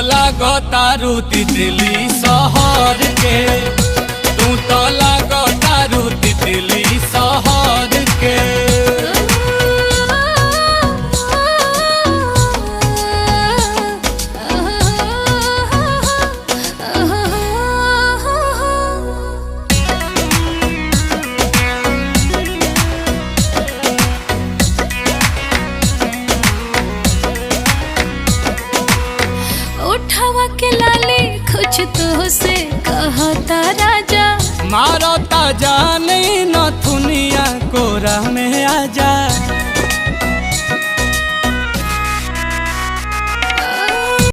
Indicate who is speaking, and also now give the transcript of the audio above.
Speaker 1: लागो तारू तितली शहर के, तू तो लागो तारू तितली शहर के।
Speaker 2: उठावा के लाली कुछ तो से कहता राजा,
Speaker 1: मारो ताजा नहीं न दुनिया कोरा में आजा।